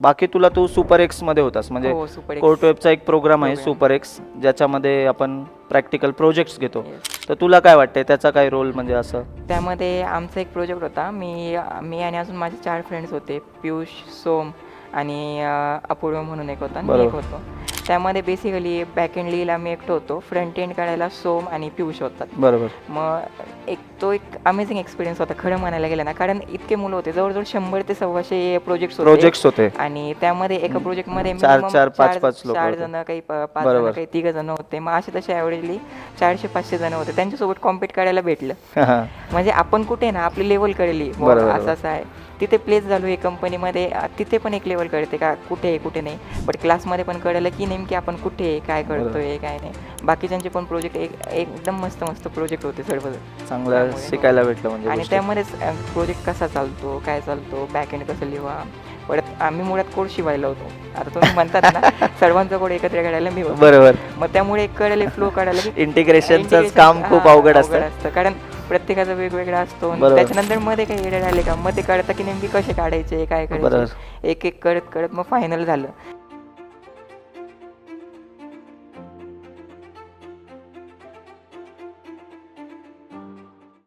बाकी तुला तू super x मध्ये होतास म्हणजे हो सुपर कोर्ट वेबचा एक प्रोग्राम आहे सुपर एक्स, ज्याच्यामध्ये आपण प्रॅक्टिकल प्रोजेक्ट्स घेतो. तर तुला काय वाटते त्याचा काय रोल म्हणजे असं? त्यामध्ये आमचा एक प्रोजेक्ट होता. मी मी आणि अजून माझे 4 फ्रेंड्स होते. पियुष, सोम आणि अपूर्व म्हणून एक होता आणि मी एक होतो. त्यामध्ये बेसिकली बॅक एंड लिहिला मी एकटं होतो. फ्रंट एंड काढायला सोम आणि पियुष होतात. बरोबर. मग तो एक अमेझिंग एक्सपिरियन्स होता खरं म्हणायला गेलं ना, कारण इतके मुलं होते, जवळजवळ 100 ते 125 प्रोजेक्ट्स होते आणि त्यामध्ये एका प्रोजेक्टमध्ये चार 4 जण, काही 5 जण, काही 3 जण होते. मग असे तसे ॲव्हरेजली 400-500 जण होते. त्यांच्यासोबत कॉम्पीट करायला भेटलं. म्हणजे आपण कुठे ना आपली लेवल कळली, असं असं आहे. तिथे प्लेस झालो आहे कंपनीमध्ये, तिथे पण एक लेवल कळते का कुठे आहे कुठे नाही. बट क्लासमध्ये पण कळलं की नेमकी आपण कुठे आहे, काय करतोय काय नाही. बाकीच्यांचे पण प्रोजेक्ट एकदम मस्त मस्त प्रोजेक्ट होते सर्व, चांगलं शिकायला भेटलं म्हणजे. आणि त्यामध्येच प्रोजेक्ट कसा चालतो, काय चालतो, बॅक एंड कसं लिहा. परत आम्ही मुळात कोड शिवायला होतो. आता तुम्ही म्हणतात ना सर्वांचा कोड एकत्र काढायला मी होतो. बरोबर. मग त्यामुळे कळले फ्लो काढायला की इंटिग्रेशनचं काम खूप अवघड असतं, कारण प्रत्येकाचा वेगवेगळा असतो. त्याच्यानंतर मध्ये काही एरर आले का मग ते कळतं की नेमकी कसे काढायचे, काय करायचे, एक एक करत मग फायनल झालं.